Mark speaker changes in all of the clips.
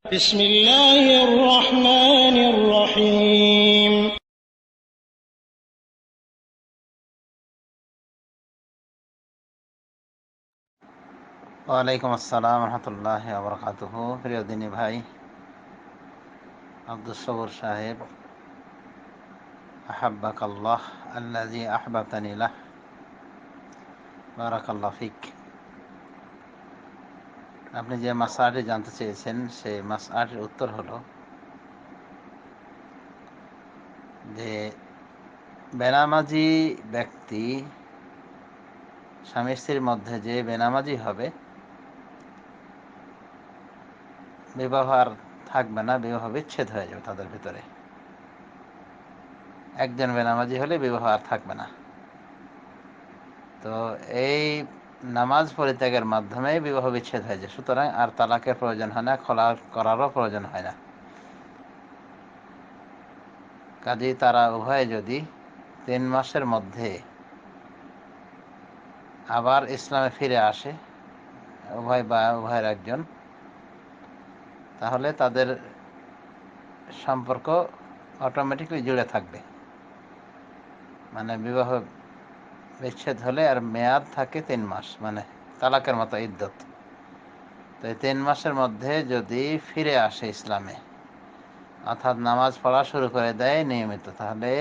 Speaker 1: بسم الله الرحمن الرحيم
Speaker 2: ওয়ালাইকুম আসসালাম রহমতুল্লাহ আবরকাতুহু। প্রিয় দিনী ভাই আব্দুস সবুর সাহেব, আহাব্বাকাল্লাহ আল্লাযী আহবাবতানি লাহ, বারাকাল্লাহু ফিক। আপনি যে মাসআলাটি জানতে চেয়েছেন সেই মাসআলাটির উত্তর হলো যে বেনামাজি ব্যক্তি, স্বামী স্ত্রীর মধ্যে যে বেনামাজি হবে, বিবাহ আর থাকবে না, বিবাহ বিচ্ছেদ হয়ে যাবে তাদের ভিতরে। একজন বেনামাজি হলে বিবাহ আর থাকবে না। তো এই নামাজ পরিত্যাগের মাধ্যমে বিবাহ বিচ্ছেদ হয়ে যায়, সুতরাং আর তালাকের প্রয়োজন হয় না, খোলা করারও প্রয়োজন হয় না। কাজেই তারা উভয়ে যদি 3 মাসের মধ্যে আবার ইসলামে ফিরে আসে, উভয় বা উভয়ের একজন, তাহলে তাদের সম্পর্ক অটোমেটিকলি জুড়ে থাকবে। মানে বিবাহ বিচ্ছেদ হলে আর মেয়াদ থাকে 3 মাস, মানে তালাকের মতো ইদ্যত। তো এই 3 মাসের মধ্যে যদি ফিরে আসে ইসলামে, অর্থাৎ নামাজ পড়া শুরু করে দেয় নিয়মিত, তাহলে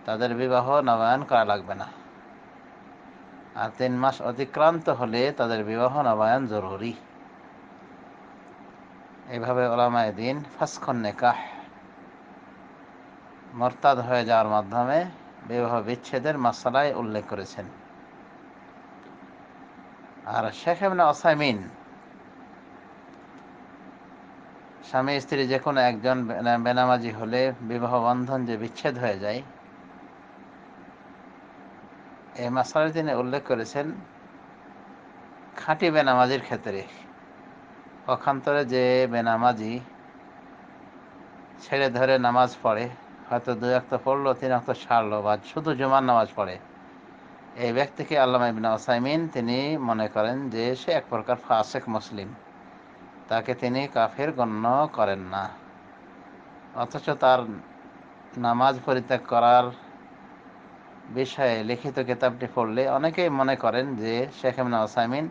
Speaker 2: তাদের বিবাহ নবায়ন করা লাগবে না। আর 3 মাস অতিক্রান্ত হলে তাদের বিবাহ নবায়ন জরুরি। এইভাবে উলামায়ে দ্বীন ফাসখুন নিকাহ, মুরতাদ হয়ে যাওয়ার মাধ্যমে বিবাহ বিচ্ছেদের মাসআলায় উল্লেখ করেছেন। আর শেখ ইবনে উসাইমিন, স্বামী স্ত্রী যে কোনো একজন বেনামাজি হলে বিবাহ বন্ধন যে বিচ্ছেদ হয়ে যায়, এই মাসআলায় তিনি উল্লেখ করেছেন খাঁটি বেনামাজির ক্ষেত্রে। পক্ষান্তরে যে বেনামাজি ছেড়ে ধরে নামাজ পড়ে, হয়তো 2 ওয়াক্ত পড়লো, 3 ওয়াক্ত ছাড়লো, বা শুধু জুমার নামাজ পড়ে, এই ব্যক্তিকে আল্লামা ইবনে উসাইমিন তিনি মনে করেন যে সে এক প্রকার ফাসিক মুসলিম, তাকে তিনি কাফের গণ্য করেন না। অথচ তার নামাজ পরিত্যাগ করার বিষয়ে লিখিত কিতাবটি পড়লে অনেকেই মনে করেন যে শেখ ইবনে উসাইমিন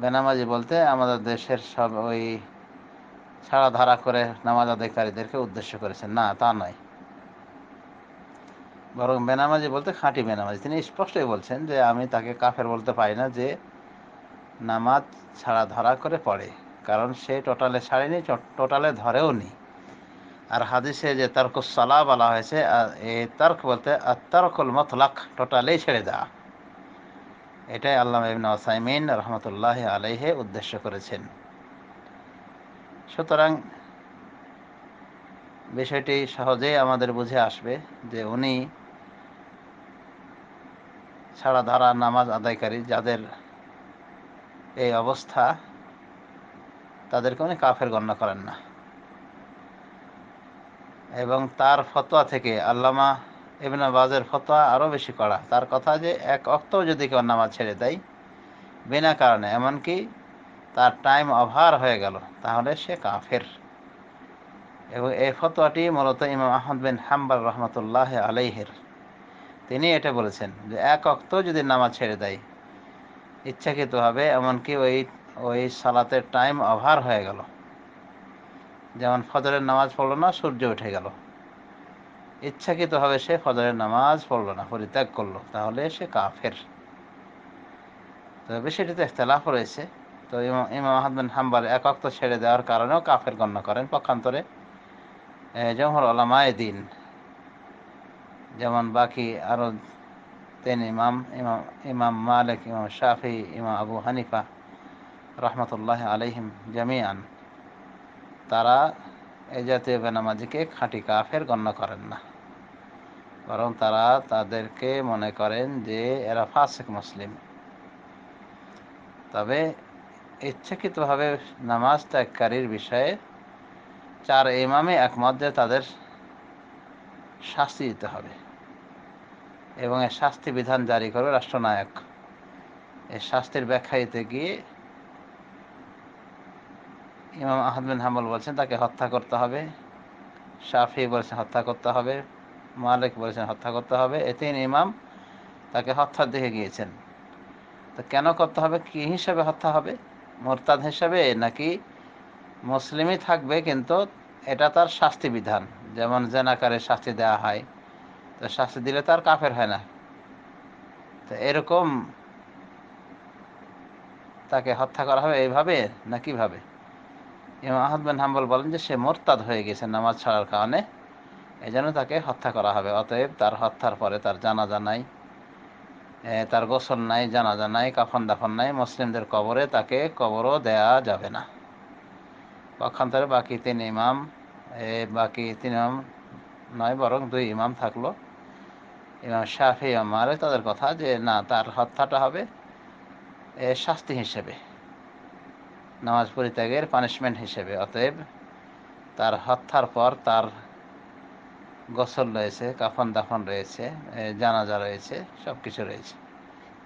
Speaker 2: বেনামাজি বলতে আমাদের দেশের সব ওই ছাড়া ধারা করে নামাজ আদায়কারীদেরকে উদ্দেশ্য করেছেন। না, তা নয়, বরং বেনামাজি বলতে খাঁটি বেনামাজি। তিনি স্পষ্টই বলছেন যে আমি তাকে কাফের বলতে পারি না যে নামাজ ছাড়া ধরা করে পড়ে, কারণ সে টোটালে ছাড়েনি, টোটালে ধরেও নি। আর হাদিসে যে তারকুস সালাহ বলা হয়েছে, এই তার্ক বলতে তারকুল মতলাক, টোটালেই ছেড়ে দেওয়া। এটাই আল্লামা ইবনে উসাইমিন রহমতুল্লাহ আলাইহি উদ্দেশ্য করেছেন। সুতরাং বিষয়টি সহজেই আমাদের বুঝে আসবে যে উনি ছাড়া ধারা নামাজ আদায়কারী যাদের এই অবস্থা, তাদেরকে উনি কাফের গণ্য করেন না। এবং তার ফতোয়া থেকে আল্লামা ইবনে বাজের ফতোয়া আরও বেশি কড়া। তার কথা যে 1 ওয়াক্তও যদি কেউ নামাজ ছেড়ে দেয় বিনা কারণে, এমনকি তার টাইম ওভার হয়ে গেল, তাহলে সে কাফের। এবং এই ফতোয়াটি মূলত ইমাম আহমদ বিন হাম্বল রহমতুল্লাহ আলাইহির, তিনি এটা বলেছেন যে 1 ওয়াক্ত যদি নামাজ ছেড়ে দেয় ইচ্ছাকৃতভাবে, এমনকি ওই সালাতের টাইম ওভার হয়ে গেল, যেমন ফজরের নামাজ পড়লো না, সূর্য উঠে গেল, ইচ্ছাকৃতভাবে সে ফজরের নামাজ পড়লো না, পরিত্যাগ করলো, তাহলে সে কাফের। তো বিষয়টিতে ইখতিলাফ রয়েছে। তো ইমাম আহমদ বিন হাম্বল 1 ওয়াক্ত ছেড়ে দেওয়ার কারণেও কাফের গণ্য করেন। পক্ষান্তরে জমহুর উলামায়ে দ্বীন, যেমন বাকি আরও 3 ইমাম, ইমাম মালিক, ইমাম শাফি, ইমাম আবু হানিফা রহমতুল্লাহ আলাইহিম জামিআন, তারা এই জাতীয় বেনামাজিকে খাঁটি কাফের গণ্য করেন না, বরং তারা তাদেরকে মনে করেন যে এরা ফাসিক মুসলিম। তবে ইচ্ছাকৃতভাবে নামাজ ত্যাগকারীর বিষয়ে 4 ইমামে একমত যে তাদের শাস্তি দিতে হবে, এবং এর শাস্তি বিধান জারি করবে রাষ্ট্রনায়ক। এই শাস্তির ব্যাখ্যা দিতে গিয়ে ইমাম আহমদ বিন হাম্বল বলছেন তাকে হত্যা করতে হবে, শাফি বলছেন হত্যা করতে হবে, মালিক বলছেন হত্যা করতে হবে। এই তিন ইমাম তাকে হত্যার দিকে গিয়েছেন। তো কেন করতে হবে, কি হিসাবে হত্যা হবে, মোরতাদ হিসাবে নাকি মুসলিমই থাকবে কিন্তু এটা তার শাস্তি বিধান, যেমন জেনাকারের শাস্তি দেওয়া হয়, তো শাস্তি দিলে তার কাফের হয় না, তো এরকম তাকে হত্যা করা হবে এইভাবে না কিভাবে? ইমাম আহমদ বিন হাম্বল বলেন যে সে মোরতাদ হয়ে গেছে নামাজ ছাড়ার কারণে, এই জন্য তাকে হত্যা করা হবে। অতএব তার হত্যার পরে তার জানাজা নাই, তার গোসল নাই, জানাজা নাই, কাফন দাফন নাই, মুসলিমদের কবরে তাকে কবরও দেয়া যাবে না। পক্ষান্তরে বাকি তিন ইমাম নয় বরং দুই ইমাম থাকলো, ইমাম শাফি ইমাম মালিক, তাদের কথা যে না, তার হত্যাটা হবে শাস্তি হিসেবে, নামাজ পরিত্যাগের পানিশমেন্ট হিসেবে। অতএব তার হত্যার পর তার গোসল রয়েছে, কাফন দাফন রয়েছে, জানাজা রয়েছে, সব কিছু রয়েছে,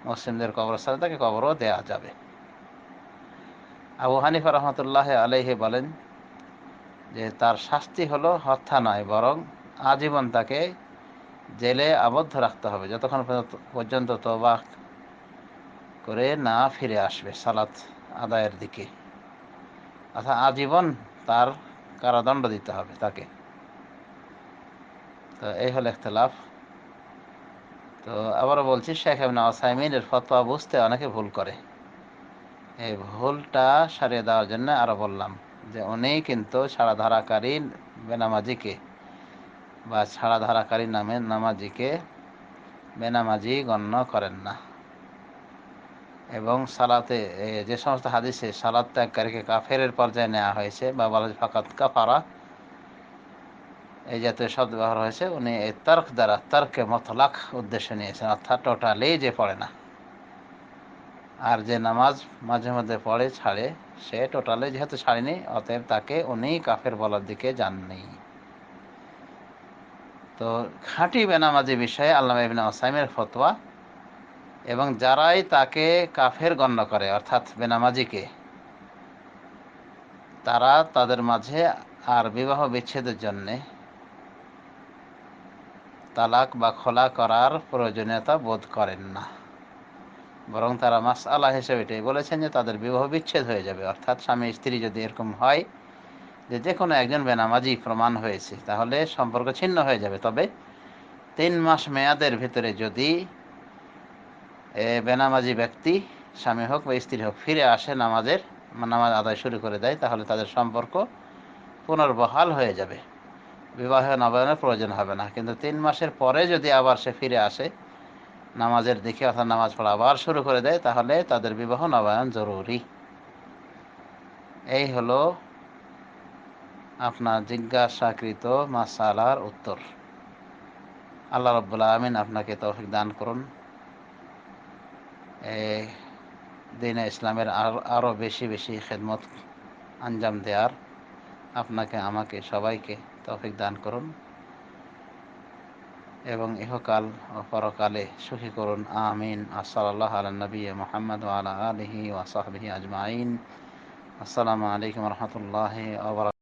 Speaker 2: মুসলিমদের কবরস্থানে তাকে কবরও দেয়া যাবে। আবু হানিফা রহমতুল্লাহ আলাইহি বলেন যে তার শাস্তি হলো হত্যা নয়, বরং আজীবন তাকে জেলে আবদ্ধ রাখতে হবে যতক্ষণ পর্যন্ত তওবা করে না ফিরে আসবে সালাত আদায়ের দিকে, অর্থাৎ আজীবন তার কারাদণ্ড দিতে হবে তাকে। তো এই হলো ইখতিলাফ। তো আবারও বলছি, শেখ ইবনে উসাইমিনের ফতোয়া বুঝতে অনেকে ভুল করে। এই ভুলটা সারিয়ে দেওয়ার জন্য আরো বললাম যে উনি কিন্তু ছাড়া ধারাকারী বেনামাজিকে বা ছাড়া ধারাকারী নামে নামাজিকে বেনামাজি গণ্য করেন না। এবং সালাতে যে সমস্ত হাদিসে সালাত ত্যাগকারীকে কাফেরের পর্যায়ে নেওয়া হয়েছে বা বলা যায় ফাকাত কাফারা, এই জাতীয় শব্দ ব্যবহার হয়েছে, উনি এই তর্ক দ্বারা তর্কে মতলাক উদ্দেশ্য নিয়েছেন, অর্থাৎ টোটালি যে পড়ে না, আর যে নামাজ মাঝে মধ্যে পড়ে ছাড়ে, সে টোটালি যেহেতু ছাড়েনি, অতএব তাকে উনি কাফের বলার দিকে যাননি। তো খাঁটি বেনামাজি বিষয়ে আল্লামা ইবনে উসাইমিনের ফতোয়া, এবং যারাই তাকে কাফের গণ্য করে অর্থাৎ বেনামাজিকে, তারা তাদের মাঝে আর বিবাহ বিচ্ছেদের জন্যে তালাক বা খোলা করার প্রয়োজনীয়তা বোধ করেন না, বরং তারা মাসআলা হিসেবে এটাই বলেছেন যে তাদের বিবাহ বিচ্ছেদ হয়ে যাবে। অর্থাৎ স্বামী স্ত্রী যদি এরকম হয় যে যে কোনো একজন বেনামাজি প্রমাণ হয়েছে, তাহলে সম্পর্ক ছিন্ন হয়ে যাবে। তবে 3 মাস মেয়াদের ভিতরে যদি বেনামাজি ব্যক্তি, স্বামী হোক বা স্ত্রী হোক, ফিরে আসে নামাজ আদায় শুরু করে দেয়, তাহলে তাদের সম্পর্ক পুনর্বহাল হয়ে যাবে, বিবাহ নবায়নের প্রয়োজন হবে না। কিন্তু 3 মাসের পরে যদি আবার সে ফিরে আসে নামাজের দিকে, অর্থাৎ নামাজ পড়া আবার শুরু করে দেয়, তাহলে তাদের বিবাহ নবায়ন জরুরি। এই হলো আপনার জিজ্ঞাসাকৃত মাসালার উত্তর। আল্লাহ রাব্বুল আমিন আপনাকে তৌফিক দান করুন দ্বীনে ইসলামের আরও বেশি বেশি খেদমত আঞ্জাম দেওয়ার। আপনাকে, আমাকে, সবাইকে তৌফিক দান করুন এবং ইহকাল ও পরকালে সুখী করুন, আমিন। সাল্লাল্লাহু আলা নবী মুহাম্মদ ওয়া আলা আলিহি ওয়া সাহবিহি আজমাইন। আসসালামু আলাইকুম ওয়া রাহমাতুল্লাহি ওয়া বারাকাতুহু।